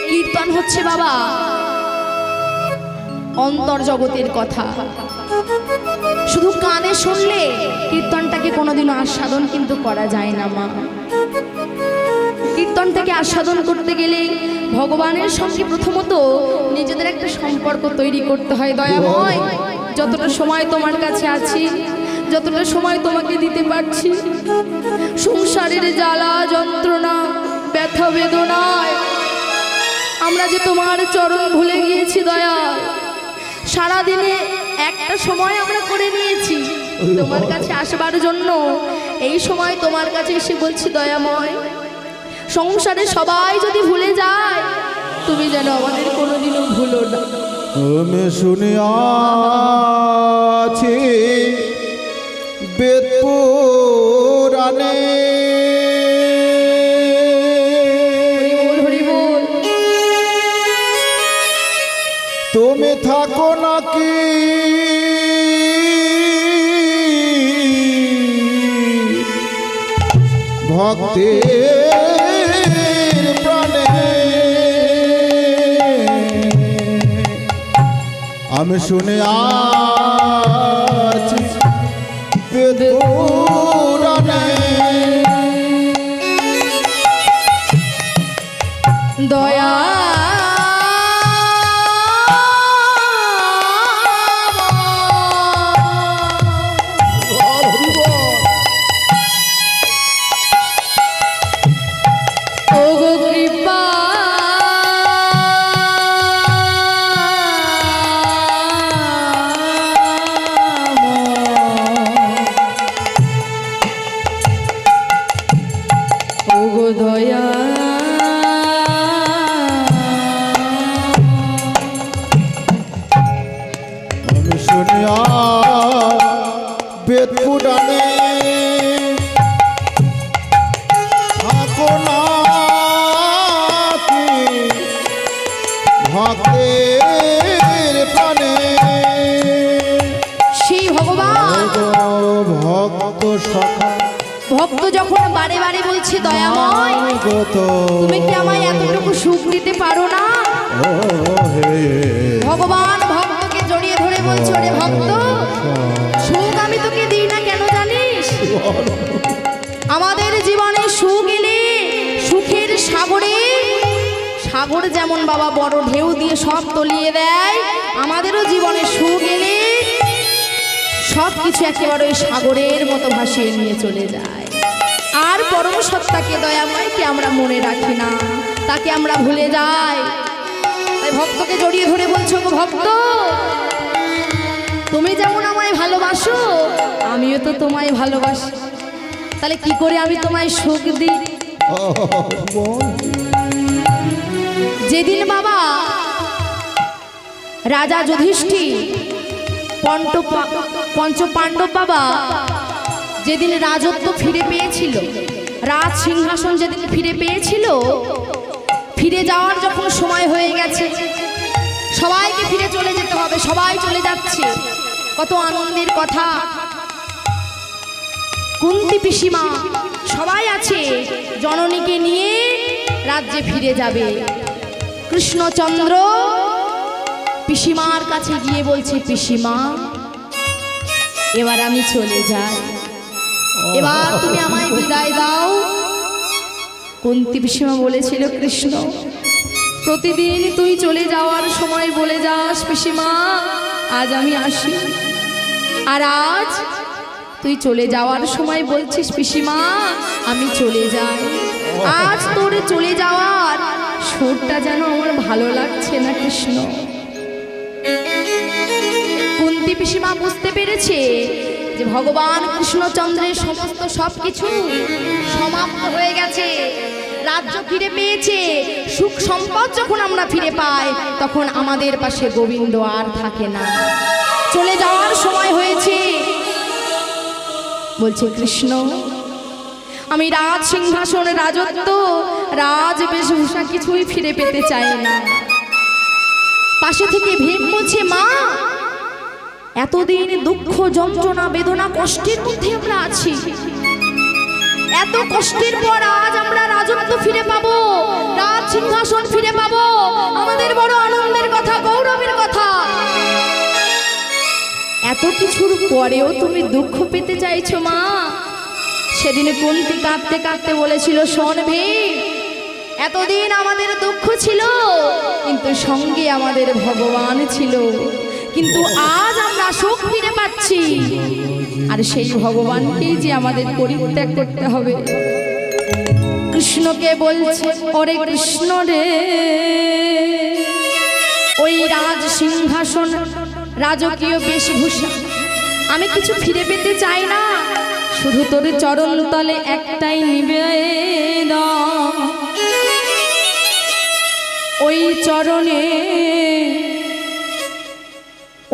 কীর্তন হচ্ছে বাবা অন্তর জগতের কথা। শুধু কানে শুনলে কীর্তনটাকে কোনোদিনও আস্বাদন কিন্তু করা যায় না মা। কীর্তনটাকে আস্বাদন করতে গেলে ভগবানের সঙ্গে প্রথমত নিজেদের একটা সম্পর্ক তৈরি করতে হয়। দয়াময়, যতটা সময় তোমার কাছে আছি, যতটা সময় তোমাকে দিতে পারছি, সংসারের জ্বালা যন্ত্রণা ব্যথা বেদনায় আমরা যে তোমার চরণ ভুলে গিয়েছি দয়াল। সারাদিনে একটা সময় আমরা করে নিয়েছি তোমার কাছে আসবার জন্য। এই সময় তোমার কাছে এসে বলছি দয়াময়, সংসারে সবাই যদি ভুলে যায় তুমি যেন আমাদের কোনোদিনও ভুলো না। আমি শুনিয়াছি বেদ পুরাণে হরি বল। তুমি থাকো নাকি ভক্তের প্রাণে। আমি শুনে আছি বেদ পুরাণে দয়া বেদ পুরাণে থাকো নাকি ভক্তের প্রাণে। সেই ভগবান ভক্ত সখা ভক্ত যখন বারে বারে বলছে দয়াময় তুমি কি আমায় এতটুকু সুখ দিতে পারো না, ভগবান ভক্তকে জড়িয়ে ধরে বলছে ওরে ভক্ত সুখ আমি তোকে দিই না কেন জানিস? আমাদের জীবনে সুখ এলে সুখের সাগরে, সাগর যেমন বাবা বড় ঢেউ দিয়ে সব তলিয়ে দেয়, আমাদেরও জীবনে সুখ এলে সব কিছু একেবারে ওই সাগরের মতো ভাসিয়ে নিয়ে চলে যায়। আর পরম সত্তাকে দয়াময়কে আমরা মনে রাখি না, তাকে আমরা ভুলে যাই। তাই ভক্তকে জড়িয়ে ধরে বলছো গো ভক্ত তুমি যেমন আমায় ভালোবাসো আমিও তো তোমায় ভালোবাসি, তাহলে কি করে আমি তোমায় সুখ দিই? যেদিন বাবা রাজা যুধিষ্ঠির পঞ্চ পাণ্ডব বাবা যেদিন রাজত্ব ফিরে পেয়েছিল, রাজ সিংহাসন যেদিন ফিরে পেয়েছিল, ফিরে যাওয়ার যখন সময় হয়ে গেছে, সবাইকে ফিরে চলে যেতে হবে, সবাই চলে যাচ্ছে, কত আনন্দের কথা। কুন্তি পিসিমা সবাই আছে, জননীকে নিয়ে রাজ্যে ফিরে যাবে। কৃষ্ণচন্দ্র পিসিমার কাছে গিয়ে বলছে পিসিমা এবার আমি চলে যাই, এবার তুমি আমায় বিদায় দাও। কুন্তি পিসিমা বলেছিল কৃষ্ণ প্রতিদিন তুই চলে যাওয়ার সময় বলে যাস পিসিমা আজ আমি আসি, আর আজ তুই চলে যাওয়ার সময় বলছিস পিসিমা আমি চলে যাই। আজ তোর চলে যাওয়ার সুরটা যেন আমার ভালো লাগছে না কৃষ্ণ। কুন্তি পিসিমা বুঝতে পেরেছে যে ভগবান কৃষ্ণচন্দ্রের সমস্ত সবকিছু সমাপ্ত হয়ে গেছে, রাজ্য ফিরে পেয়েছে, সুখ সম্পদ যখন আমরা ফিরে পাই তখন আমাদের পাশে গোবিন্দ আর থাকে না, চলে যাওয়ার সময় হয়েছে। বলছে কৃষ্ণ আমি রাজ সিংহাসন রাজত্ব রাজ বেশভূষা কিছুই ফিরে পেতে চাই না। পাশে থেকে ভীম বলছে মা এতদিন দুঃখ যন্ত্রণা বেদনা কষ্টের মধ্যে আমরা আছি, এত কষ্টের পর আজ আমরা রাজত্ব ফিরে পাবো, রাজ সিংহাসন ফিরে পাবো, এত কিছুর পরেও তুমি দুঃখ পেতে চাইছো মা? সেদিনে কুন্তি কাঁদতে কাঁদতে বলেছিল, শোন ভীম, এতদিন আমাদের দুঃখ ছিল কিন্তু সঙ্গে আমাদের ভগবান ছিল, কিন্তু আজ আমরা সুখ ফিরে পাচ্ছি, আর সেই ভগবানকেই যে আমাদের পরিত্যাগ করতে হবে। কৃষ্ণকে বলছে, ওরে কৃষ্ণ রে, ওই রাজ সিংহাসন রাজকীয় বেশভূষা আমি কিছু ফিরে পেতে চাই না, শুধু তোর চরণ তলে একটাই নিবেদন,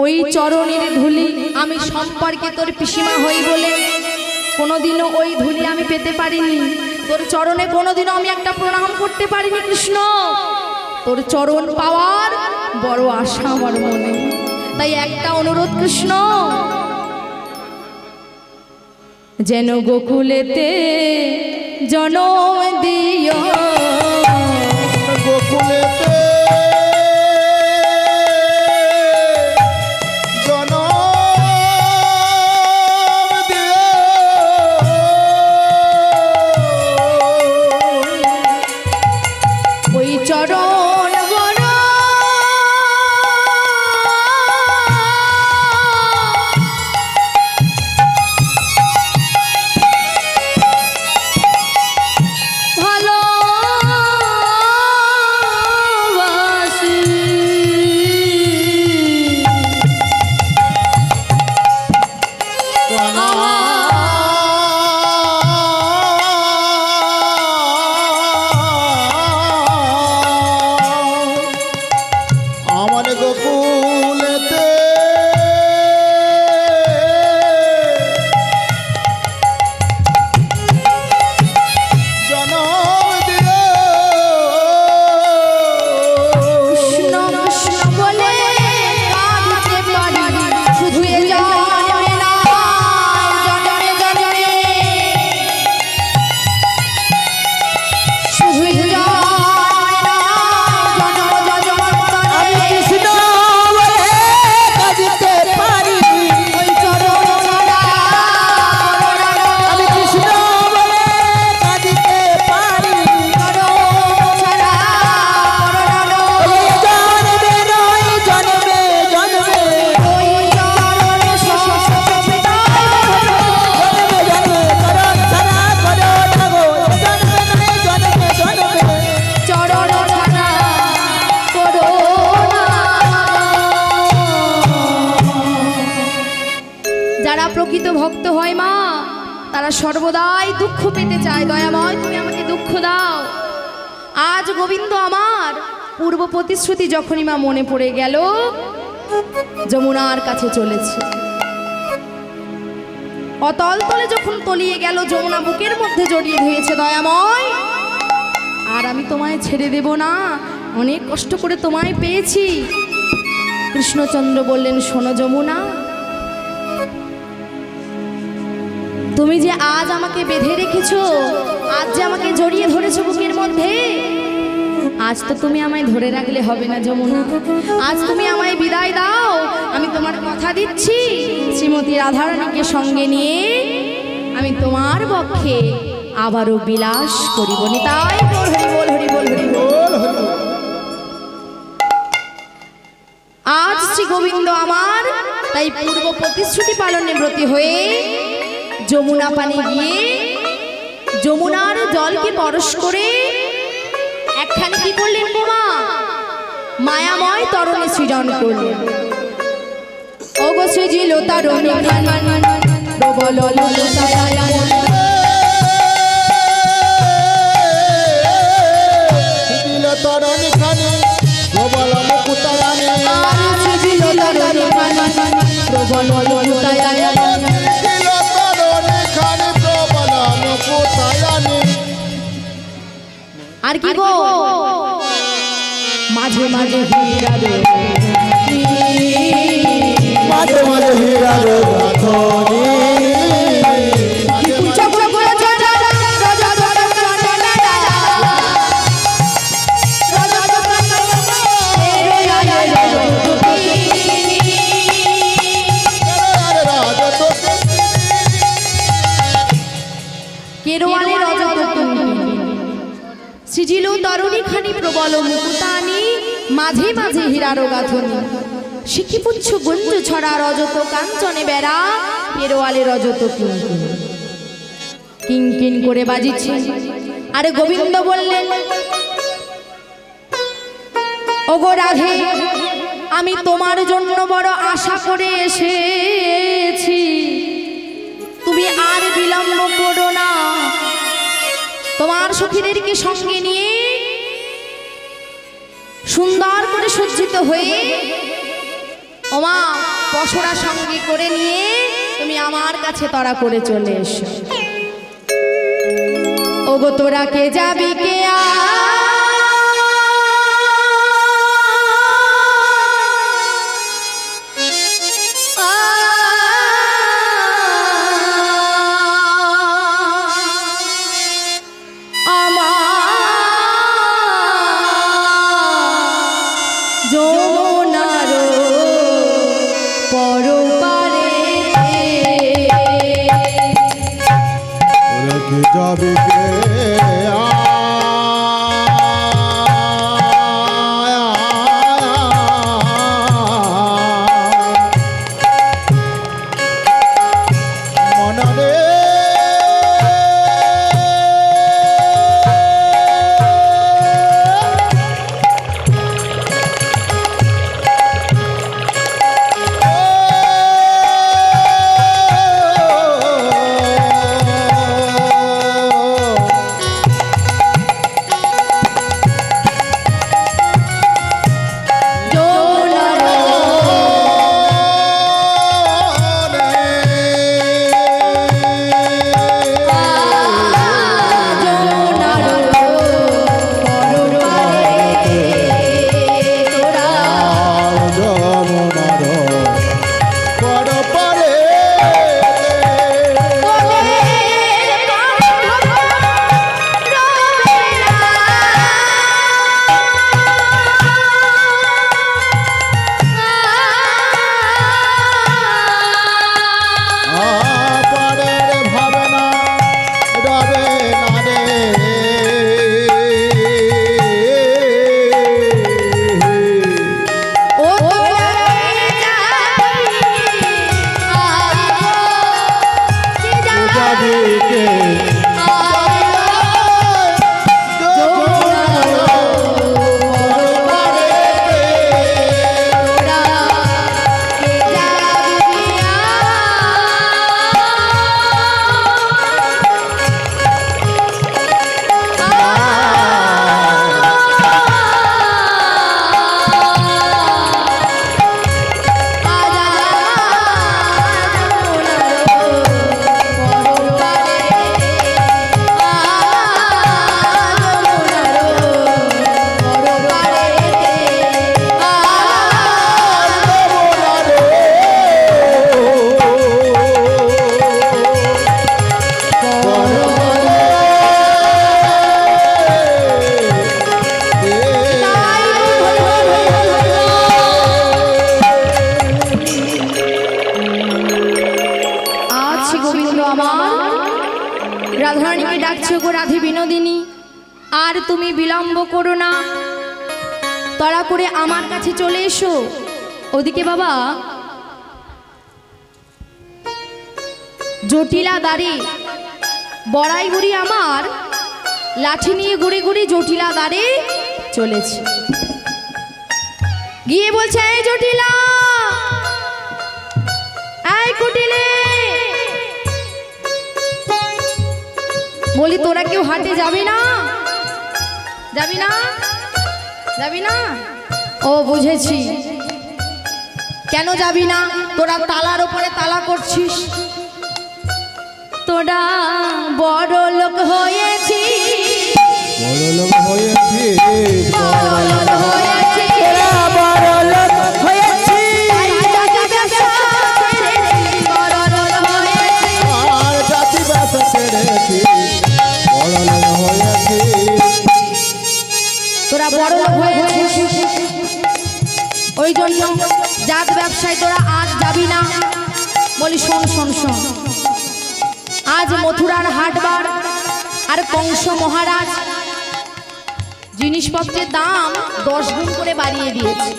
ওই চরণের ধুলি আমি সম্পর্কে তোর পিসিমা হই বলে কোনোদিনও ওই ধুলি আমি পেতে পারিনি, তোর চরণে কোনোদিনও আমি একটা প্রণাম করতে পারিনি কৃষ্ণ, তোর চরণ পাওয়ার বড় আশা আমার মনে, তাই একটা অনুরোধ কৃষ্ণ, যেন গোকুলেতে জনম দিও, গোকুলেতে প্রকৃত ভক্ত হয় মা, তারা সর্বদাই দুঃখ পেতে চায়। দয়াময়, তুমি আমাকে দুঃখ দাও। আজ গোবিন্দ আমার পূর্ব প্রতিশ্রুতি যখনই মা মনে পড়ে গেল, যমুনার কাছে চলেছে। অতল তলে যখন তলিয়ে গেল, যমুনা বুকের মধ্যে জড়িয়ে ধরেছে। দয়াময়, আর আমি তোমায় ছেড়ে দেব না, অনেক কষ্ট করে তোমায় পেয়েছি। কৃষ্ণচন্দ্র বললেন, শোনো যমুনা, তুমি যে আজ আমাকে বেঁধে রেখেছো, আজ যে আমাকে জড়িয়ে ধরেছো বুকের মধ্যে, আজ তো তুমি আমায় ধরে রাখলে হবে না যমুনা। আজ তুমি আমায় বিদায় দাও। আমি তোমার কথা দিচ্ছি, শ্রীমতী রাধারানীকে সঙ্গে নিয়ে আমি তোমার পক্ষে আবারও বিলাস করিব। নিতাই গৌর হরি বল, হরি বল, হরি বল। আজ শ্রী গোবিন্দ আমার তাই পূর্ব প্রতিশ্রুতি পালনে ব্রতী হয়ে যমুনা পানে গিয়ে যমুনার জলকে পরশ করে একখানে কি করলেন বোমা, মায়াময় তরণে সৃজন করলেন। ওগো সৃজিল তরণে প্রবল ললতায় সৃজিল তরণে খানি প্রবল মুকুতায়নে, সৃজিল তরণে প্রবল ললতায় আর কি গো, মাঝে মাঝে হীরার মাঝে মাঝে হীরার রাধনী, সৃজিল তরুণী খানি প্রবল মুকুতানি, মাঝে মাঝে হীরার গাঁথনি। শিখিপুচ্ছ গুঞ্জ ছড়া রজত কাঞ্চনে বেড়া, পেরোয়ালে রজত কিঙ্কিন কিঙ্কিন করে বাজিছে। আরে গোবিন্দ বললেন, ওগো রাধে, আমি তোমার জন্য বড় আশা করে এসেছি, তুমি আর বিলম্ব করো না। তোমার সখীদেরকে সঙ্গে নিয়ে সুন্দর করে সজ্জিত হয়ে ওমা পশরা সঙ্গে করে নিয়ে তুমি আমার কাছে তড়া করে চলে এসো। ওগো তোরা কে যাবি কে যাবে কে মনরে রাধারানীকে ডাকছে, গো রাধে বিনোদিনী, আর তুমি বিলম্ব করো না, তড়া করে আমার কাছে চলে এসো। ওদিকে বাবা জটিলা দাঁড়ি বড়াই বুড়ি আমার লাঠি নিয়ে ঘুরে ঘুরে জটিলা দাঁড়ে চলেছে, গিয়ে বলছে, এই জটিলা, এই কুটিলে, বলি তোরা কেউ হাটে যাবি না? যাবি না? যাবি না? ও বুঝেছি, কেন যাবি না? তোরা তালার উপরে তালা করছিস, তোরা বড় লোক হয়েছিস, বড় লোক হয়েছিস, বড় লোক হয়েছিস, তোরা বড় লোক হয়েছিস, বড় লোক হয়েছিস, আর জাতি ব্যবসা ছেড়েছিস, বড় লোক হয়েছিস, তোরা বড় লোক হয়েছিস, ওই জন্য জাত ব্যবসায় তোরা আজ যাবি না। বলি শোন শোন শোন, আজ মথুরার হাটবার, আর কংস মহারাজ জিনিসপত্রের দাম 10 গুণ করে বাড়িয়ে দিয়েছে।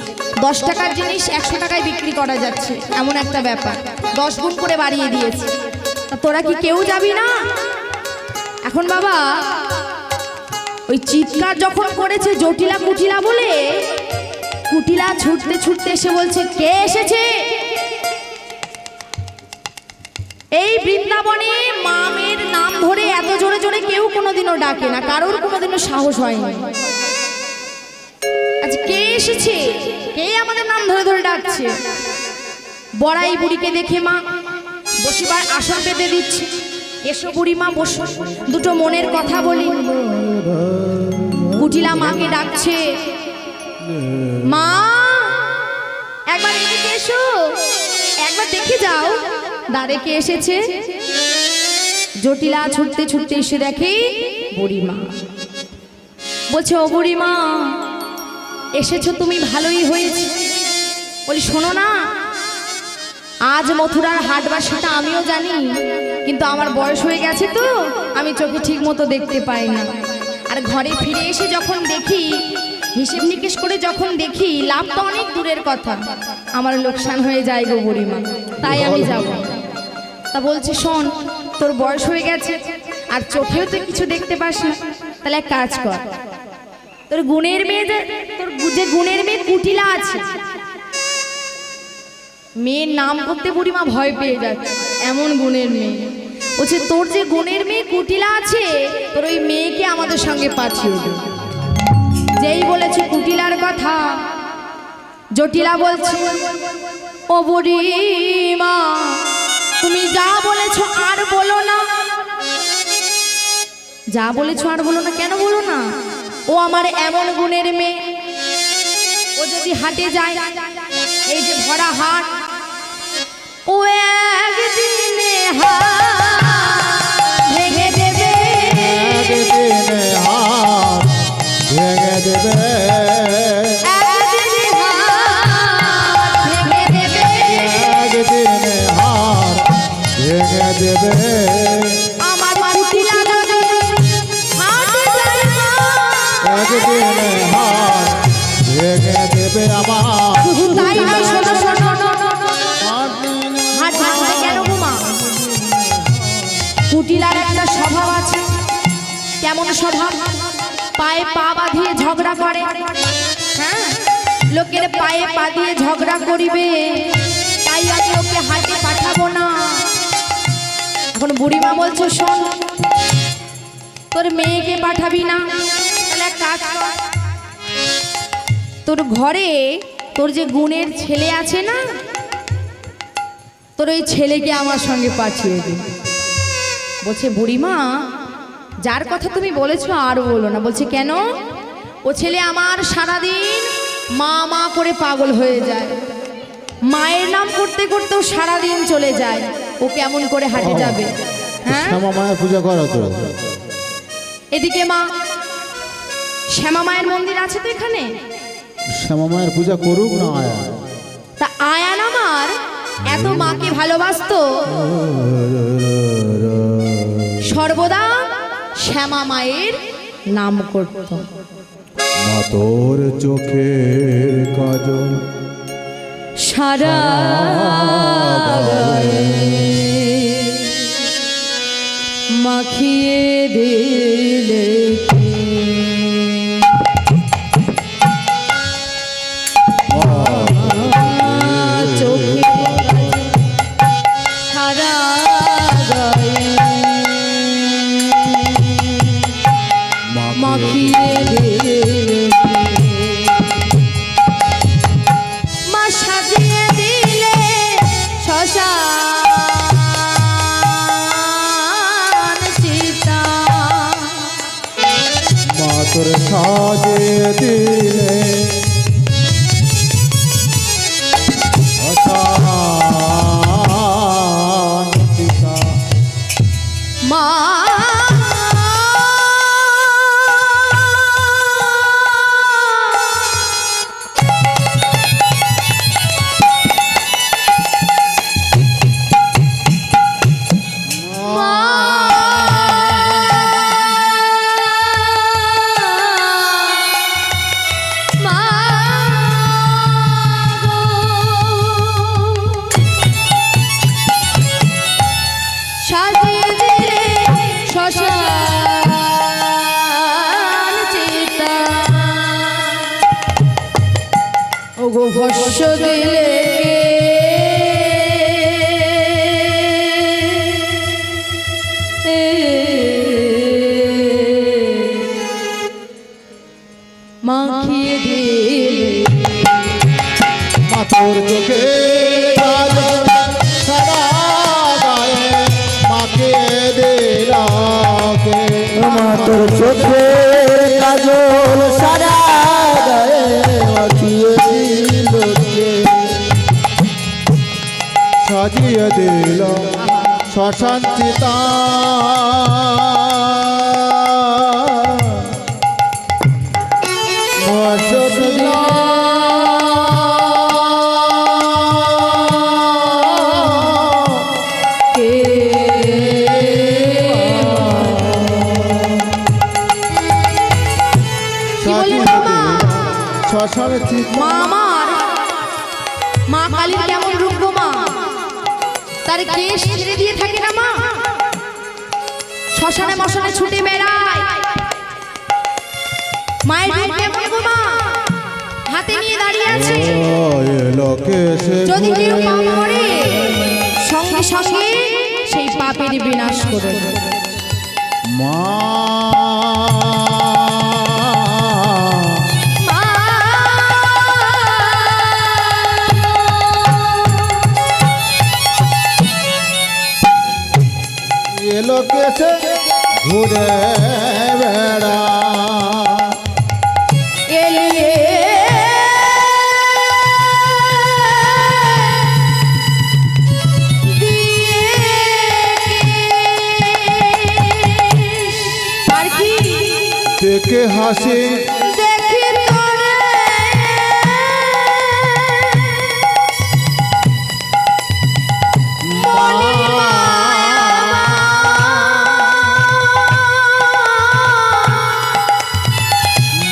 10 টাকার জিনিস 100 টাকায় বিক্রি করা যাচ্ছে, এমন একটা ব্যাপার। 10 গুণ করে বাড়িয়ে দিয়েছে। তা তোরা কি কেউ যাবি না? এখন বাবা ওই চিৎকার যখন করেছে জটিলা কুটিলা বলে, কুটিলা ছুটতে ছুটতে এসে বলছে, কে এসেছে? এই বৃন্দাবনে মামের নাম ধরে এত জোরে জোরে কেউ কোনোদিনও ডাকে না, কারোর কোনোদিনও সাহস হয়নি। আচ্ছা কে এসেছে? কে আমাদের নাম ধরে ধরে ডাকছে? বড়াই বুড়িকে দেখে মা বসিবার আসন পেতে দিচ্ছে। এসো বুড়ি মা বসো, দুটো মনের কথা বলি। কুটিলা মাকে ডাকছে, মা একবার এদিকে এসো, একবার দেখে যাও দ্বারে কে এসেছে। জটিলা ছুটতে ছুটতে এসে দেখে বুড়িমা। বলছে, ও বুড়িমা এসেছো তুমি, ভালোই হয়েছে। বলি, শোনো না, আজ মথুরার হাটবাসীটা আমিও জানি, কিন্তু আমার বয়স হয়ে গেছে তো আমি চোখে ঠিক মতো দেখতে পাই না। আর ঘরে ফিরে এসে যখন দেখি, হিসেব নিকেশ করে যখন দেখি, লাভ তো অনেক দূরের কথা, আমার লোকসান হয়ে যায় গো বুড়িমা, তাই আমি যাব। তা বলছে, শোন, তোর বয়স হয়ে গেছে আর চোখেও তো কিছু দেখতে পাস না, তাহলে এক কাজ কর, তোর গুণের মেয়ে, তোর যে গুণের মেয়ে কুটিলা আছে, মেয়ের নাম করতে বুড়িমা ভয় পেয়ে যাচ্ছে, এমন গুণের মেয়ে। বলছে, তোর যে গুণের মেয়ে কুটিলা আছে, তোর ওই মেয়েকে আমাদের সঙ্গে পাঠিয়ে দে। যেই বলেছে কুটিলার কথা, জটিলা বলছে, ও বুড়িমা তুমি যা বলেছো আর বলো না। যা বলেছো আর বলো না? কেন বলো না? ও আমার এমন গুণের মেয়ে, ও যদি হাটে যায়, এই যে ভরা হাট, ও একদিনে হাট ভেঙে দেবে, একদিনে হাত ভেঙে দেবে, একদিনে হাট ভেঙে দেবে, একদিনে হাত ভেঙে দেবে। আমার কুটিলা যদি হাটে যায় না, একদিনে হাত ভেঙে দেবে আমার। শুধু তাই নয়, শোনো শোনো, হাট ভাঙবে কেন গো মা? কুটিলার একটা স্বভাব আছে। কেমন স্বভাব? পায়ে পা বাঁধিয়ে ঝগড়া করে। হ্যাঁ, লোকের পায়ে পা দিয়ে ঝগড়া করিবে, তাই আমি ওকে হাটে পাঠাবো না। এখন বুড়িমা বলছো, শোন, তোর মেয়েকে পাঠাবি না, তাহলে এক কাজ কর, তোর ঘরে তোর যে গুণের ছেলে আছে না, তোর ওই ছেলেকে আমার সঙ্গে পাঠিয়ে দে। বলছে, বুড়িমা যার কথা তুমি বলেছো আর বলো না। বলছে, কেন? ও ছেলে আমার সারাদিন মা মা করে পাগল হয়ে যায়, মায়ের নাম করতে করতেও সারাদিন চলে যায়, ও কেমন করে হাটে যাবে? হ্যাঁ, শ্যামা মায়ের পূজা করো তো? এদিকে মা শ্যামা মায়ের মন্দির আছে তো এখানে, শ্যামা মায়ের পূজা করুক না আয়া। তা আয়ান আমার এত মাকে ভালোবাসতো, সর্বদা শ্যামা মায়ের নাম করত। মা তোর চোখের কাজল সারা গায়ে মাখিয়ে দিলে মাখিয়ে দিলে, মা সাজিয়ে দিলে শ্মশান চিতা, মা তোর সাজিয়ে দিলে অশান্তিকা। মা ভস্য দিলে কে? মাখিয়ে দিলে মাতোর চোখে কাজল সারা গায়ে মাখিয়ে দিলাকে। মাতর চোখে কাজল সারা গায়ে মাখিয়ে দিল কে? সাজিয়ে দিল শ্মশান চিতা মশলা কে? সাজিয়ে দিল শ্মশান চিতা। মা আমার, মা কালীর কেমন রূপ গো মা? তার কেশ ছেড়ে দিয়ে থাকে না মা, শ্মশানে মশানে ছুটে বেড়ায়। মায়ের রূপ কেমন গো মা? হাতে নিয়ে দাঁড়িয়ে আছে। লোকে সে যদি কেউ পাপ করে সঙ্গে সঙ্গে সেই পাপের বিনাশ করে দেয়। মা মা এ লোকে সে ঘুরে বেড়া এলিয়ে আর কি দেখে হাসি দেখি তোরে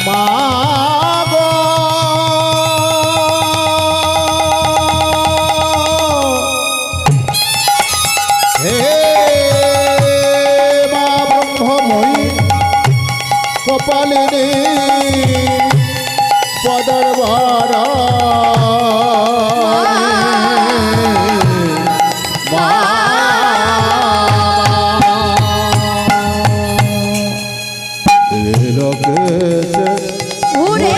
মা গো হে মা ব্রহ্মময়ী কপালিনী পদর ভারা মা লোকে ঘুরে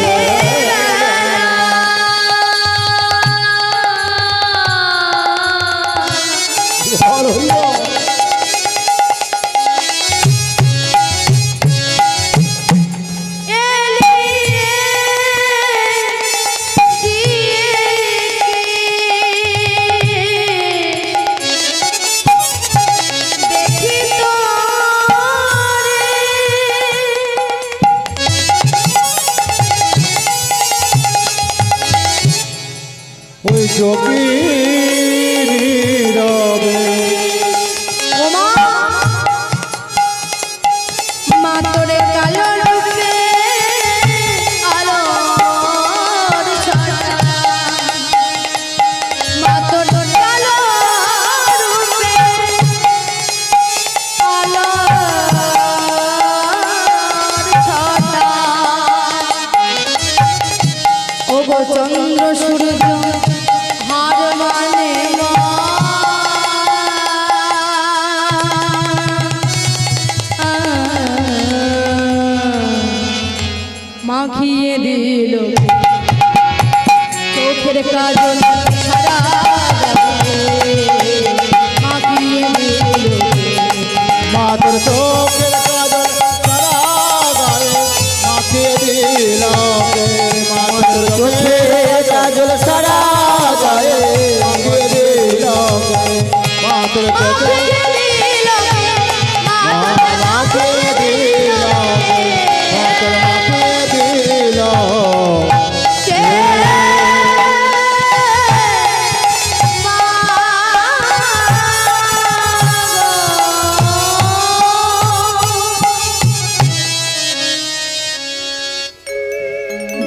ভালো হইল ওই যোগী রবে মা তোরে কালো রূপে আলোর ছটা, মা তোর কালো রূপে আলোর ছটা। ও গো চন্দ্র সূর্য হার মানে মা, মাখিয়ে দিল চোখের কাজল সারা গায়ে, মাখিয়ে দিল মাতর চোখের কাজল সারা গায়ে মাখিয়ে দিল মাতর চোখে কাজল সারা গায়ে মাখিয়ে দিল মাতর চোখে দিল মাখিয়ে দিল মাতর মাখিয়ে দিল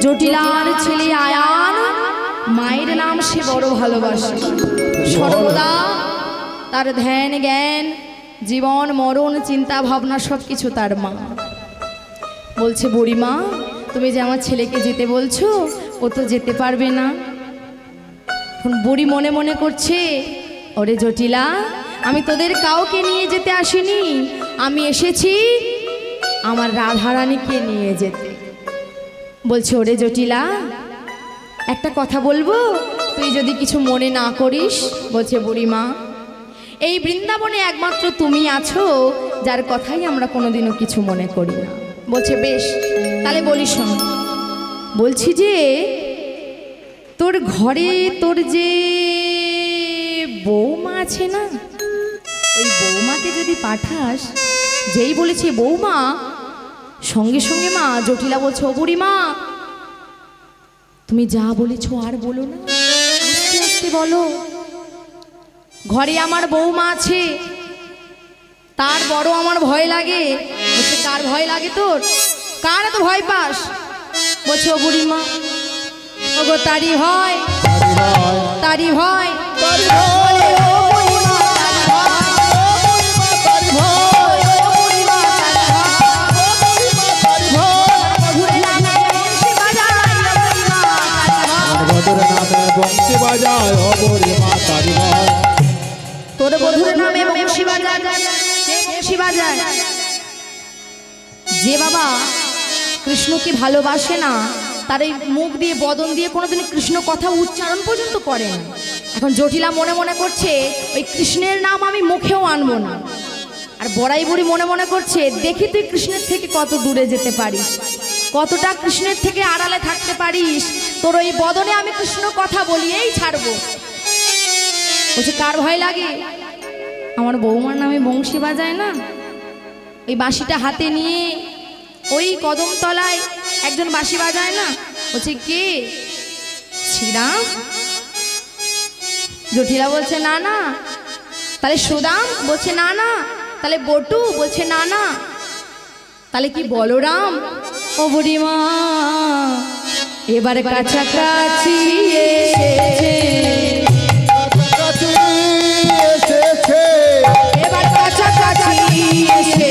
জটিলার ছেলে আয়ান মায়ের নাম সে বড় ভালোবাসে, সর্বদা তার ধ্যান জ্ঞান জীবন মরণ চিন্তা ভাবনা সব কিছু তার মা। বলছে বুড়িমা তুমি যে আমার ছেলেকে যেতে বলছো, ও তো যেতে পারবে না, এখন বুড়ি মনে মনে করছে, ওরে জটিলা, আমি তোদের কাউকে নিয়ে যেতে আসিনি, আমি এসেছি আমার রাধারানীকে নিয়ে যেতে। বলছে, ওরে জটিলা, একটা কথা বলবো, তুই যদি কিছু মনে না করিস। বলছে, বুড়িমা, এই বৃন্দাবনে একমাত্র তুমি আছো যার কথাই আমরা কোনোদিনও কিছু মনে করি না। বলছে, বেশ, তাহলে বলি শোন। বলছি যে তোর ঘরে তোর যে বৌমা আছে না, ওই বৌমাকে যদি পাঠাস। যেই বলেছে বৌমা, সঙ্গে সঙ্গে মা জটিলা বলছে, ও বুড়িমা, তুমি যা বলেছো আর বলো না, আস্তে আস্তে বলো। ঘরে আমার বৌমা আছে, তার বড় আমার ভয় লাগে। বলছে, কার ভয় লাগে তোর? কার এত ভয় পাস? বলছে, ও বুড়িমা, ওগো তারি ভয়, তারি ভয়, তারি ভয়, বলে, ও বুড়িমা, তারি ভয়, ও বুড়িমা, তারি ভয়, ঘুরে নামে বংশী বাজায়, ও বুড়িমা, তারি ভয়। বধুর নামে বংশী বাজায়, ও বুড়িমা তারি ভয়। তোর বধুর নামে বংশী বাজায়, কে বংশী বাজায়? যে বাবা কৃষ্ণকে ভালোবাসে না, তার এই মুখ দিয়ে বদন দিয়ে কোনোদিন কৃষ্ণ কথা উচ্চারণ পর্যন্ত করে না। এখন জটিলা মনে মনে করছে, ওই কৃষ্ণের নাম আমি মুখেও আনবো না। আর বড়াই বুড়ি মনে মনে করছে, দেখি তুই কৃষ্ণের থেকে কত দূরে যেতে পারিস, কতটা কৃষ্ণের থেকে আড়ালে থাকতে পারিস। তোর ওই বদনে আমি কৃষ্ণ কথা বলিয়েই ছাড়বো। বলছে, কার ভয় লাগে? আমার বৌমার নামে বংশী বাজায় না, ওই বাঁশিটা হাতে নিয়ে ওই কদমতলায় একজন বাঁশি বাজায় না। বলছে, কে? শ্রীরাম। জটিলা বলছে, না না। তাহলে সুদাম? বলছে, না না। তাহলে বটু? বলছে, না না। তাহলে কি বলরাম? ও বুড়িমা, এবারে কাছাকাছি এসেছে, কাছাকাছি এসেছে, এবার কাছাকাছি এসেছে,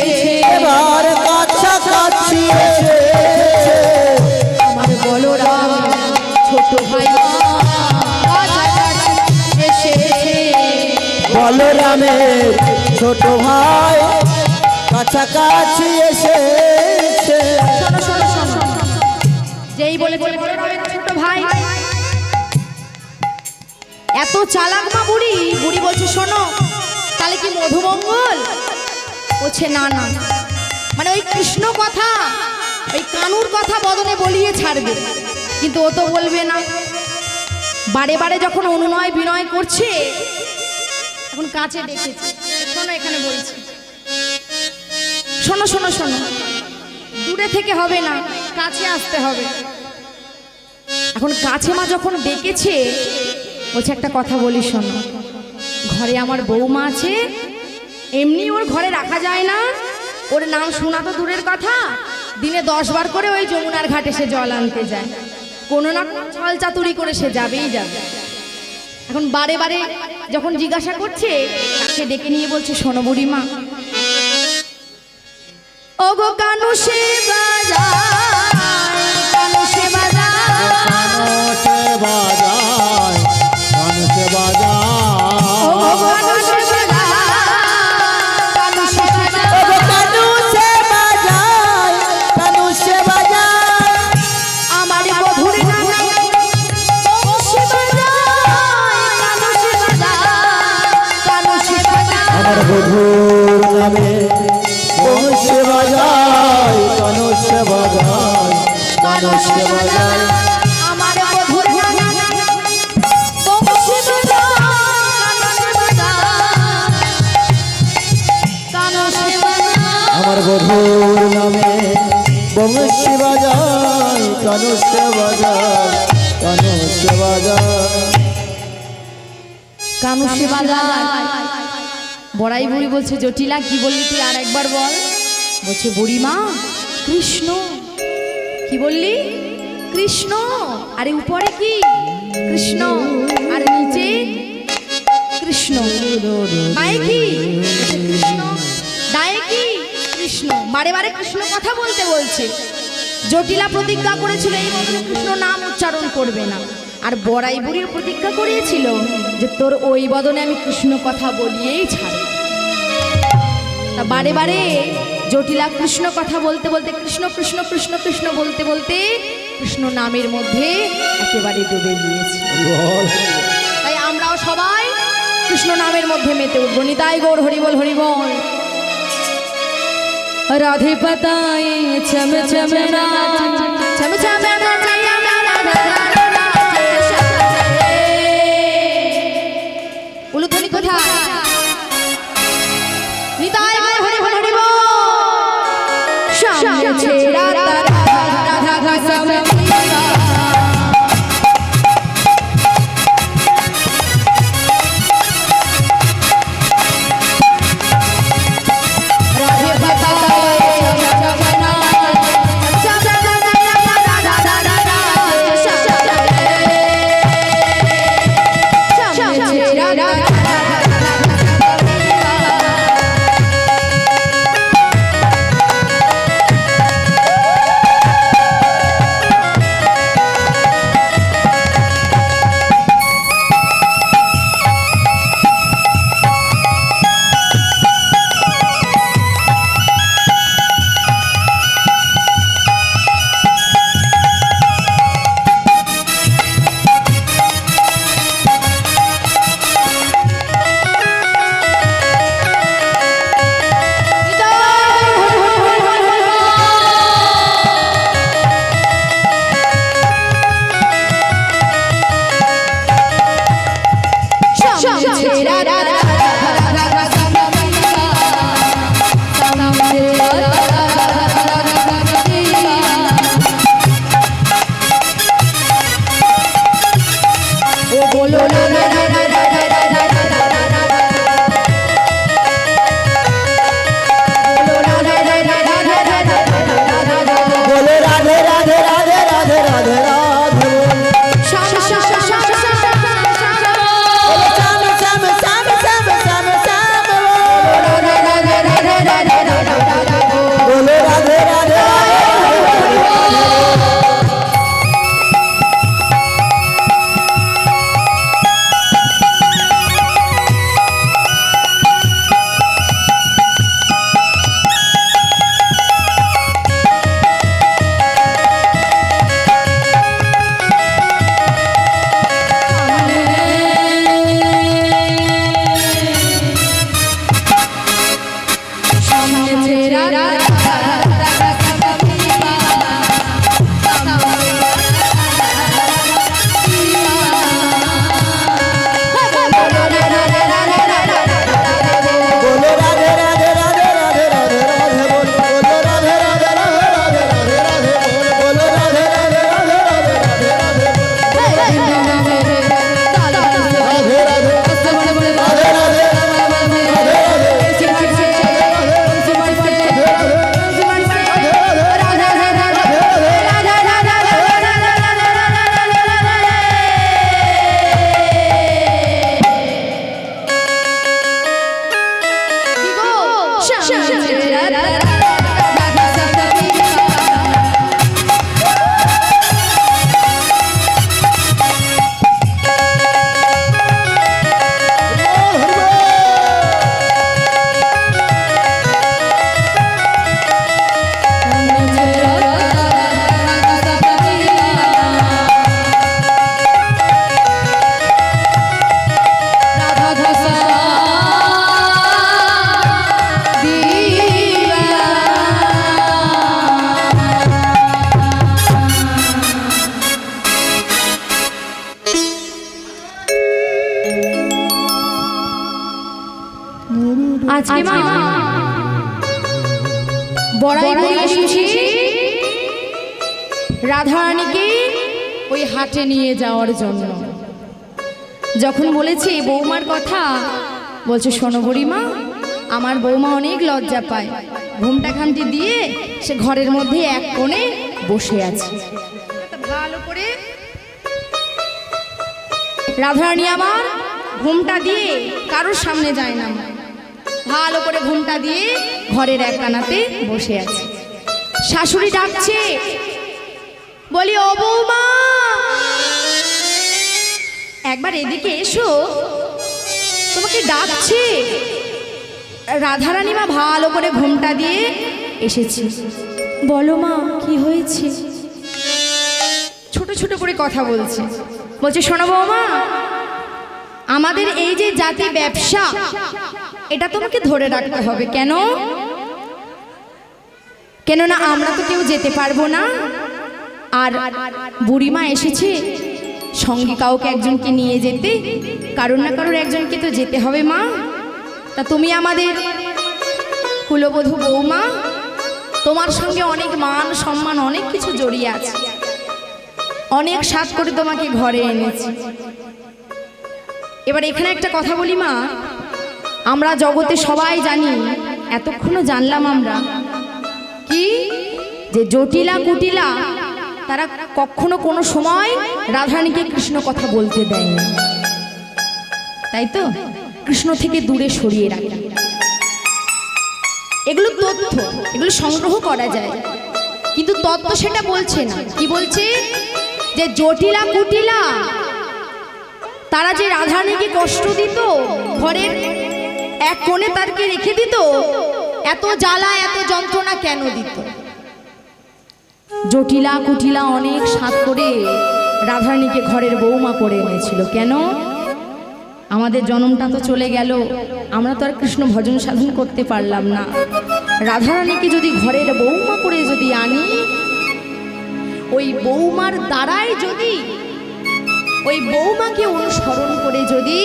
এবার কাছাকাছি এসেছে আমার বলরাম ছোট ভাই কাছাকাছি এসেছে। বলরামের ছোট ভাই কাছাকাছি এসেছে। শোনো শোনো শোনো, যেই বলেছে বলরামের ছোট ভাই, এত চালাক মা বুড়ি। বুড়ি বলছে, শোনো, তাহলে কি মধুমঙ্গল? বলছে, না না। মানে ওই কৃষ্ণ কথা, ওই কানুর কথা বদনে বলিয়ে ছাড়বে, কিন্তু ও তো বলবে না। বারে বারে যখন অনুনয় বিনয় করছে, এখন কাছে ডেকেছে, শোনো এখানে বলছি, শোনো শোনো শোনো, দূরে থেকে হবে না, কাছে আসতে হবে। এখন কাছে মা যখন ডেকেছে, বলছে, একটা কথা বলি শোনো, ঘরে আমার বৌমা আছে, এমনি ওর ঘরে রাখা যায় না, ওর নাম শোনা তো দূরের কথা, দিনে 10 বার করে ওই যমুনার ঘাটে সে জল আনতে যায়, কোনো না কোনো ছল চাতুরি করে সে যাবেই যাবে। এখন বারে বারে যখন জিজ্ঞাসা করছে, সে ডেকে নিয়ে বলছে, শোনো বুড়িমা, ওগো কানু সে বাজায়, কানু সে বাজায়, কানসে বাজায়, কানসে বাজায়, ওগো কানু সে বাজায়, কানু সে বাজায়, ওগো কানু সে বাজায়, কানু সে বাজায়, আমার বধুর নামে বংশী বাজায়, কানু সে বাজায়, কানু সে বাজায়, আমার বধুর নামে বংশী বাজায়, কানু সে বাজায়, কানু সে বাজায়। আমার বধুর নামে বংশী বাজায়, কানু সে বাজায়, আমার বধুর নামে বংশী বাজায়, কানু সে বাজায়, কানু সে বাজায়। কানু সে বাজায়। বড়াই বুড়ি বলছে, জটিলা কি বললি তুই আর একবার বল। বলছে, বুড়িমা, কৃষ্ণ। কি বললি? কৃষ্ণ। আরে উপরে কি? কৃষ্ণ। আর নিচে কৃষ্ণ। পায়ে কি? বলছে, কৃষ্ণ। ডায়ে কি? কৃষ্ণ। বারে বারে কৃষ্ণ কথা বলতে বলছে। জটিলা প্রতিজ্ঞা করেছিল এই বছর কৃষ্ণ নাম উচ্চারণ করবে না। আর বড়াই বুড়ির প্রতিজ্ঞা করিয়েছিল যে তোর ওই বদনে আমি কৃষ্ণ কথা বলিয়েই ছাড়ব। তা বারে বারে জটিলা কৃষ্ণ কথা বলতে বলতে কৃষ্ণ কৃষ্ণ কৃষ্ণ কৃষ্ণ বলতে বলতে কৃষ্ণ নামের মধ্যে একেবারে ডুবে গিয়েছে। তাই আমরাও সবাই কৃষ্ণ নামের মধ্যে মেতে উঠবো। নিতাই গৌর হরিবল হরিবল। রাধে পাতায় চম চম নাচ চম চম নাচ উলুধ্বনি কোথায়? নিতাই গৌর হরিবল হরিবল। সামনে ছেড়া রাধা রাধা সব আজকে মা বড়াই বলে এসেছি রাধারানীকে ওই হাটে নিয়ে যাওয়ার জন্য। যখন বলেছি বৌমার কথা, বলছে শোনো বুড়িমা, আমার বৌমা অনেক লজ্জা পায়, ঘুমটা খামটি দিয়ে সে ঘরের মধ্যে এক কোণে বসে আছে। ভালো করে রাধারানী আমার ঘুমটা দিয়ে কারোর সামনে যায় না, ভালো করে ঘুমটা দিয়ে ঘরের এক কানাতে বসে আছে। শাশুড়ি ডাকছে, বলি ও বৌমা, একবার এদিকে এসো, তোমাকে ডাকছে। রাধারানী মা ভালো করে ঘোমটা দিয়ে এসেছি। বলো মা, কি হয়েছে? ছোট ছোট করে কথা বলছে। বলছে, শোনো বৌমা, আমাদের এই যে জাতি ব্যবসা, এটা তোমাকে ধরে রাখতে হবে। কেন? কেননা আমরা তো কেউ যেতে পারবো না, আর বুড়িমা এসেছে, সঙ্গে কাউকে একজনকে নিয়ে যেতে, কারোর না কারোর একজনকে তো যেতে হবে মা। তা তুমি আমাদের কুলবধূ বৌমা, তোমার সঙ্গে অনেক মান সম্মান অনেক কিছু জড়িয়ে আছে, অনেক সাথ করে তোমাকে ঘরে এনেছি। এবার এখানে একটা কথা বলি মা, আমরা জগতে সবাই জানি, এতক্ষণও জানলাম আমরা কি, যে জটিলা কুটিলা তারা কখনো কোনো সময় রাধারানীকে কৃষ্ণ কথা বলতে দেয় না, তাই তো? কৃষ্ণ থেকে দূরে সরিয়ে রাখে। এগুলো তথ্য, এগুলো সংগ্রহ করা যায়, কিন্তু তত্ত্ব সেটা বলছে না। কি বলছে? যে জটিলা কুটিলা তারা যে রাধারানীকে কষ্ট দিত, ঘরের এক কোণে তারকে রেখে দিত, এত জ্বালা এত যন্ত্রণা কেন দিত? জটিলা কুটিলা অনেক সাধ করে রাধারানীকে ঘরের বৌমা করে এনেছিল। কেন? আমাদের জন্মটা তো চলে গেল, আমরা তো আর কৃষ্ণ ভজন সাধন করতে পারলাম না। রাধারানীকে যদি ঘরের বৌমা করে যদি আনি, ওই বৌমার দ্বারাই যদি, ওই বৌমাকে অনুসরণ করে যদি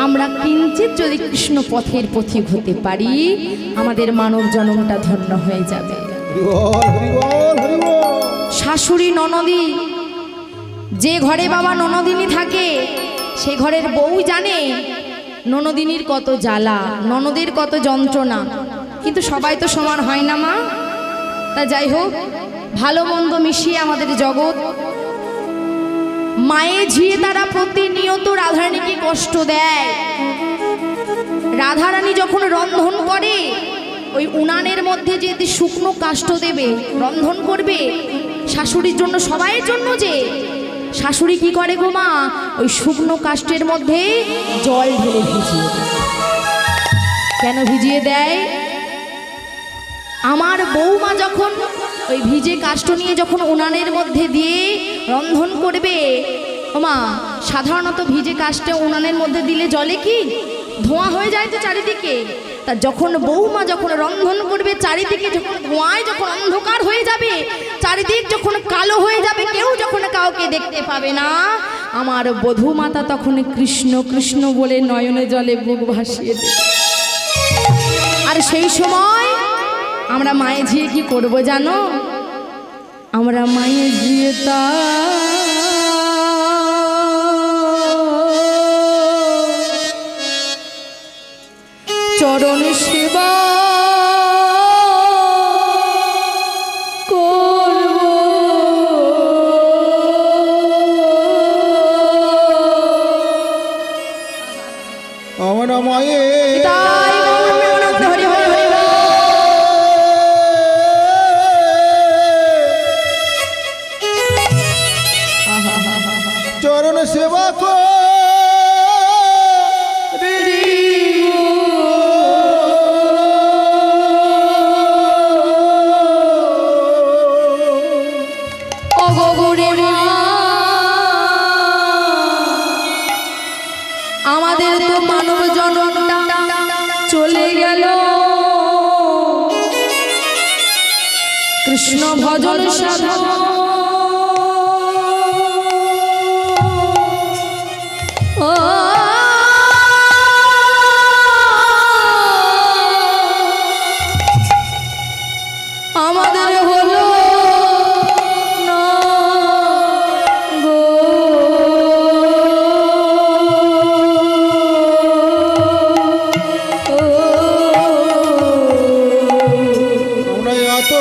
আমরা কিঞ্চিত যদি কৃষ্ণ পথের পথিক হতে পারি, আমাদের মানব জন্মটা ধন্য হয়ে যাবে। শাশুড়ি ননদী, যে ঘরে বাবা ননদিনী থাকে, সে ঘরের বউ জানে ননদিনীর কত জ্বালা, ননদের কত যন্ত্রণা। কিন্তু সবাই তো সমান হয় না মা। তা যাই হোক, ভালো মন্দ মিশিয়ে আমাদের জগৎ। মায়ে ঝিয়ে তারা প্রতিনিয়ত রাধারানীকে কষ্ট দেয়। রাধারানী যখন রন্ধন করে, ওই উনানের মধ্যে যে শুকনো কাষ্ঠ দেবে, রন্ধন করবে শাশুড়ির জন্য, সবাইয়ের জন্য, যে শাশুড়ি কি করে গো মা, ওই শুকনো কাষ্ঠের মধ্যে জল ঢেলে ভিজিয়ে দেয়। কেন ভিজিয়ে দেয়? আমার বৌমা যখন ওই ভিজে কাষ্ঠ নিয়ে যখন উনানের মধ্যে দিয়ে রন্ধন করবে, ও মা, সাধারণত ভিজে কাষ্ঠে উনানের মধ্যে দিলে জলে কি ধোঁয়া হয়ে যায় তো চারিদিকে। তা যখন বৌমা যখন রন্ধন করবে, চারিদিকে যখন ধোঁয়ায় যখন অন্ধকার হয়ে যাবে, চারিদিক যখন কালো হয়ে যাবে, কেউ যখন কাউকে দেখতে পাবে না, আমার বধূ মাতা তখন কৃষ্ণ কৃষ্ণ বলে নয়নে জলে বুক ভাসিয়ে দেবে। আর সেই সময় আমরা মায়ে ঝিয়ে কি করব জানো? আমরা মায়ে ঝিয়ে তা চরণ সেবা করব। আমরা মায়ে তাই গৌর হরি হরি হরি বল। চরণ সেবা আমাদের তো মানব জন্মটা চলে গেল, কৃষ্ণ ভজন সাধন আমাদের হলো না গো। আমরা এত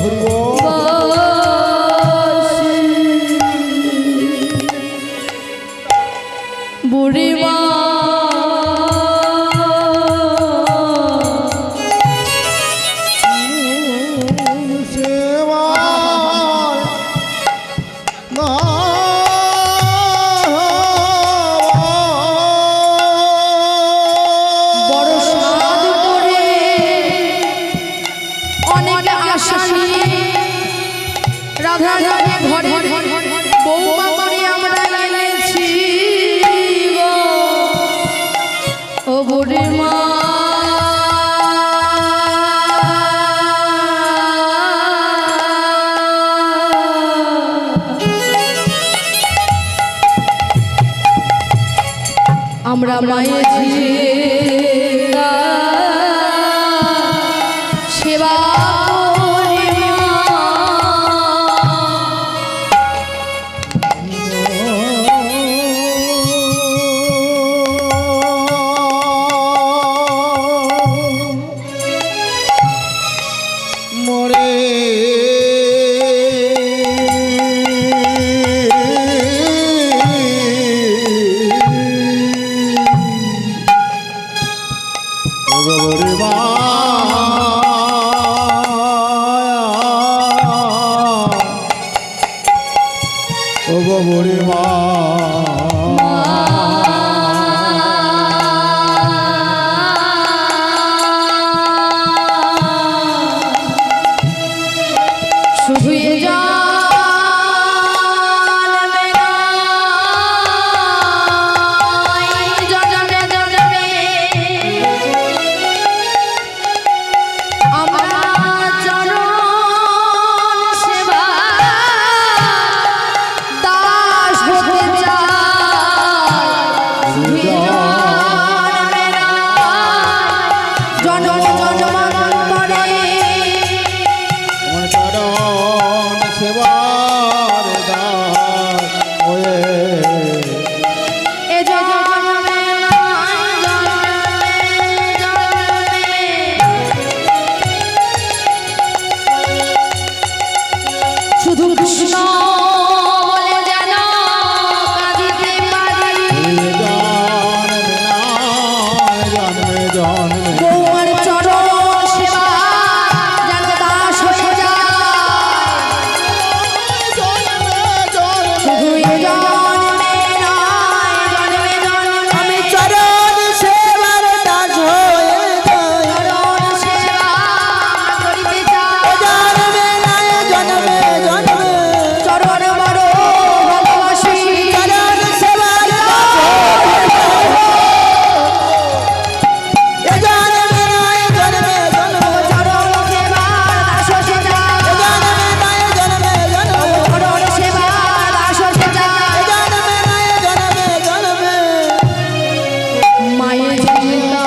হরি বল। বুড়ি মা বড় সাধ করে অনেক আশা নিয়ে রাধা রানী ঘরে বৌমা করে আমরা এনেছি গো। ও বুড়ি মা আমরা মায়ের সেবা করি মা। মোরে ওরে মা ও গো মোরে মা শুধু এ জন্মে জন্মে আমরা চরণ সেবা দাস হতে চাই। শুধু এ জন্ম জন্মান্তরে আমার চরণ সেবার দাস হয়ে এ জন্মে জন্মে শুধু কৃষ্ণ বলে যেন কাঁদিতে পারি। জন্মে জন্মে বৌমার চরণ সেবা যেন দাস হয়ে যায়। শুধু এ জন্মে নয় জন্মে জন্মে আমি চরণ সেবার দাস হয়ে যাই। চরণ সেবা করিতে চাই। জন্মে নাই জন্মে জন্মে চরণ বড় ভালোবাসি। চরণ সেবার দাস হয়ে যাই। জন্মে নাই জন্মে জন্মে চরণ সেবা দাস হতে চাই। জন্মে নাই জন্মে জন্মে চরণ সেবা দাস হতে চাই। জন্মে নাই জন্মে জন্মে মায়ের চিন্তা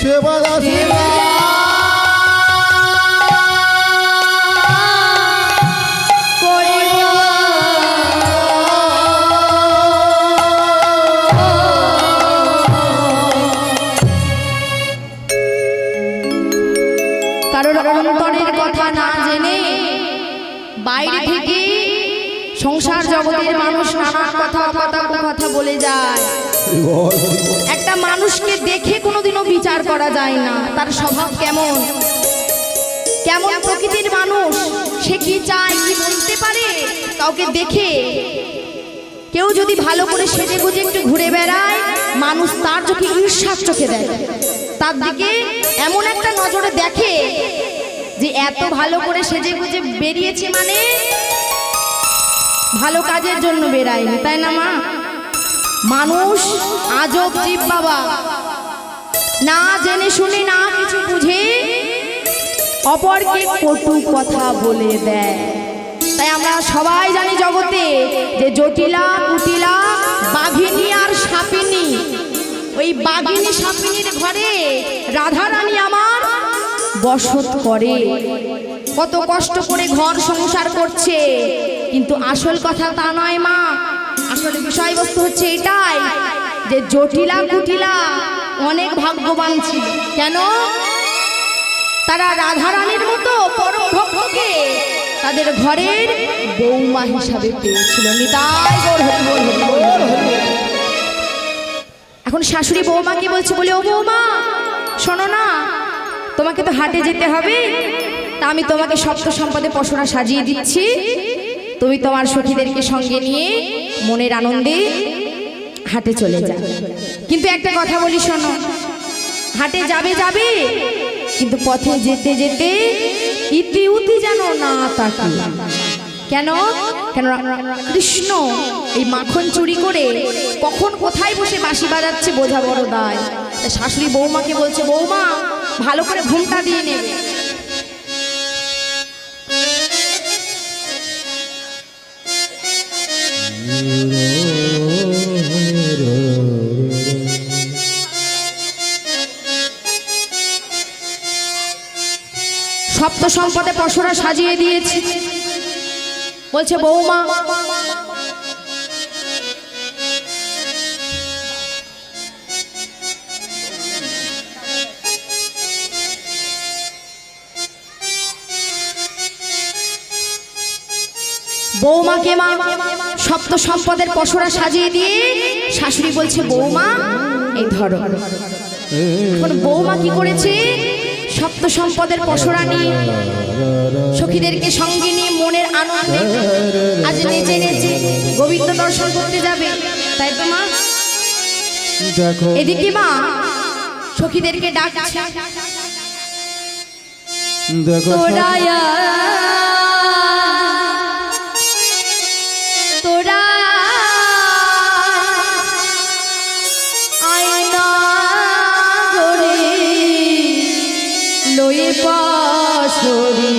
সেবা দাস কারোর অন্তরের কথা না জেনে বাইরে থেকে সংসার জগতের মানুষ নানা কথা বলে যায়। একটা মানুষকে দেখে কোনোদিনও বিচার করা যায় না তার স্বভাব কেমন, কেমন প্রকৃতির মানুষ, সে কি চায় কি বলতে পারে কাউকে দেখে। কেউ যদি ভালো করে সেজে গুজে একটু ঘুরে বেড়ায়, মানুষ তার চোখে ঈর্ষার চোখে দেয়, তার দিকে এমন একটা নজরে দেখে যে এত ভালো করে সেজে গুজে বেরিয়েছে মানে ভালো কাজের জন্য বেরায়নি, তাই না মা? মানুষ আজব জীব বাবা, না জেনে শুনে না কিছু বুঝে অপরকে কটু কথা বলে দেয়। তাই আমরা সবাই জানি জগতে যে জটিলা কুটিলা বাঘিনী আর সাপিনী, ওই বাঘিনী সাপিনীর ঘরে রাধা রানী আমার বসত করে, কত কষ্ট করে ঘর সংসার করছে, কিন্তু আসল কথা তা নয় মা। আসলে বিষয়বস্তু হচ্ছে এটাই যে জটিলা কুটিলা অনেক ভাগ্যবান ছিল। কেন? তারা রাধারানীর মতো পরম ভক্তকে তাদের ঘরের বৌমা হিসাবে পেয়েছিল। নিতাই গৌর হরি বল, হরি বল, হরি বল। এখন শাশুড়ি বৌমাকে বলছে, বলে ও বৌমা শোনো না, তোমাকে তো হাটে যেতে হবে, তা আমি তোমাকে সপ্ত সম্পদে পশুরা সাজিয়ে দিচ্ছি, তুমি তোমার সখীদেরকে সঙ্গে নিয়ে মনের আনন্দে হাটে চলে যাও। কিন্তু একটা কথা বলি শোনো, হাটে যাবে যাবে কিন্তু পথে যেতে যেতে ইতি উতি যেন না তাকে। কেন? কেন কৃষ্ণ এই মাখন চুরি করে কখন কোথায় বসে বাঁশি বাজাচ্ছে বোঝা বড় দায়। শাশুড়ি বৌমাকে বলছে, বৌমা ভালো করে ঘুমটা দিয়ে নেবে। সপ্ত সম্পদে পশুরা সাজিয়ে দিয়েছে, বলছে বৌমা বৌমাকে মা সপ্ত সম্পদের পশুরা সাজিয়ে দিয়ে শাশুড়ি বলছে, বৌমা এই ধরো। এখন বৌমা কি করেছে? সপ্ত সম্পদের পশুরা নিয়ে সখীদেরকে সঙ্গে নিয়ে মনের আনন্দে আজ নেচে নেচে গোবিন্দ দর্শন করতে যাবে, তাই তো মা? দেখো এদিকে মা সখীদেরকে ডাকছে, দেখো তোরা তোরা আয়না গরে লয়ে পাশরি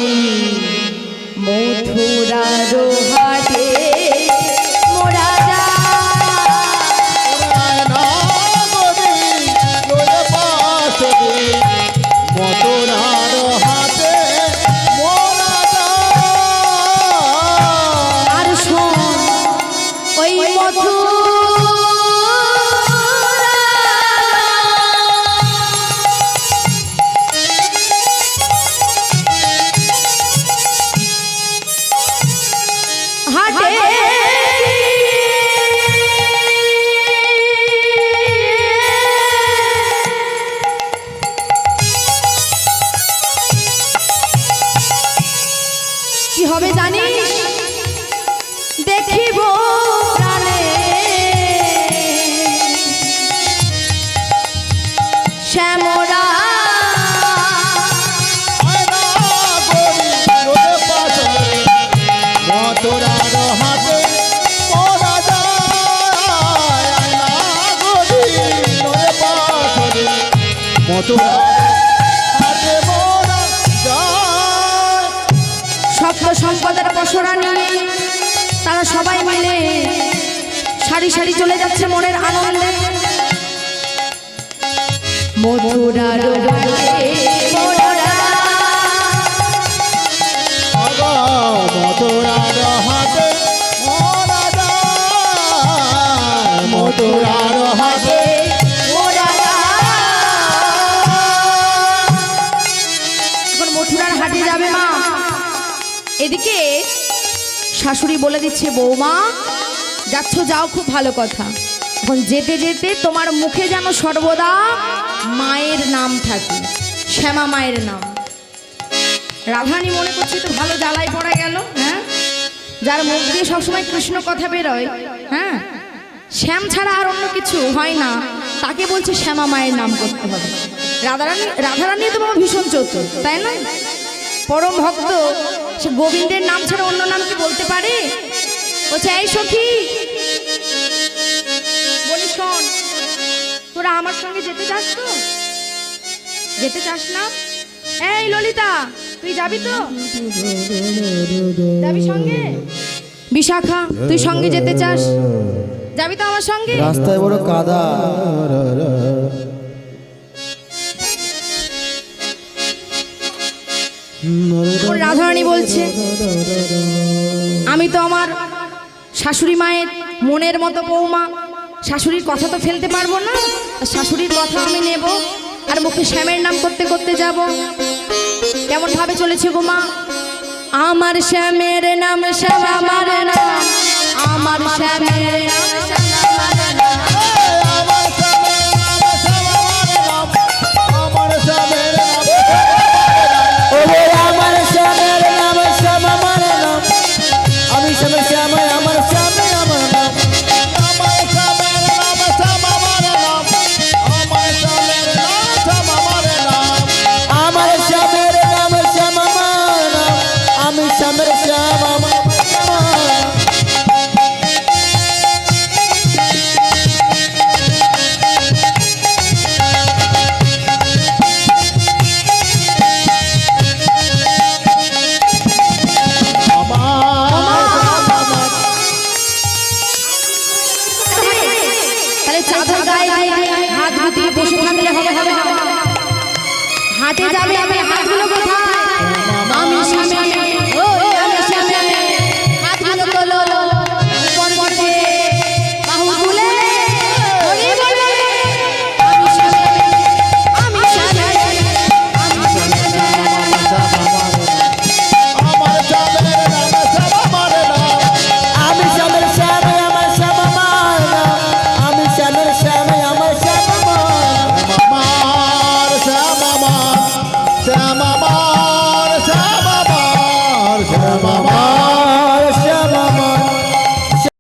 মথুরার হাটে মোরা মতোরার হাতে মোরা আর শোন ওই হাটে কি হবে জানিস? দেখিব প্রাণে শ্যামরা মতোরার হাতে মোরা মতোরার হাতে মোরা সপ্ত সম্পদের পশুরা নিয়ে তারা সবাই মিলে সারি সারি চলে যাচ্ছে মনের আনন্দে। মথুরার হাটে মোরা মতোরার হাতে মোরা মতোরার হাতে মোরা। এখন মথুরার হাটে যাবে মা। এদিকে শাশুড়ি বলে দিচ্ছে, বৌমা যাচ্ছ যাও, খুব ভালো কথা। এখন যেতে যেতে তোমার মুখে যেন সর্বদা মায়ের নাম থাকে, শ্যামা মায়ের নাম। রাধারানী মনে করছি তো ভালো জ্বালায় পড়া গেল। হ্যাঁ, যার মুখ দিয়ে সবসময় কৃষ্ণ কথা বেরোয়, হ্যাঁ শ্যাম ছাড়া আর অন্য কিছু হয় না, তাকে বলছে শ্যামা মায়ের নাম করতে হবে। রাধারানী তো বাবা ভীষণ চতুর, তাই না? পরম ভক্ত, সে গোবিন্দের নাম ছাড়া অন্য নাম কি বলতে পারে? বলছে, এই সখী বলি শোন, তোরা আমার সঙ্গে যেতে চাস তো? যেতে চাস না? এই ললিতা, তুই যাবি তো? যাবি সঙ্গে? বিশাখা, তুই সঙ্গে যেতে চাস? যাবি তো আমার সঙ্গে? রাস্তায় বড় কাদা। রাধারানী বলছে, আমি তো আমার শাশুড়ি মায়ের মনের মতো বৌমা, শাশুড়ির কথা তো ফেলতে পারবো না, আর শাশুড়ির কথা আমি নেব আর মুখে শ্যামের নাম করতে করতে যাব। কেমন ভাবে চলেছে গো মা? আমার শ্যামের নাম শ্যাম আমার নাম, আমার শ্যামের নাম শ্যাম আমার নাম। আমার স্বামীর নাম শ্যাম আমার নাম, আমার স্বামীর নাম ওরে আমার শ্যামের নাম শ্যাম আমার নাম, আমি শ্যামের শ্যাম আমার শ্যামে আমার নাম। আমার স্বামীর নাম শ্যাম আমার নাম, আমার স্বামীর নাম শ্যাম আমার নাম। আমার শ্যামের নাম শ্যাম আমার নাম, আমি শ্যামের শ্যাম আমার নাম। তাহলে চাদর গায়ে দিয়ে হাত গুটিয়ে বসে থাকলে হবে হবে না। হাটে যাবে আমি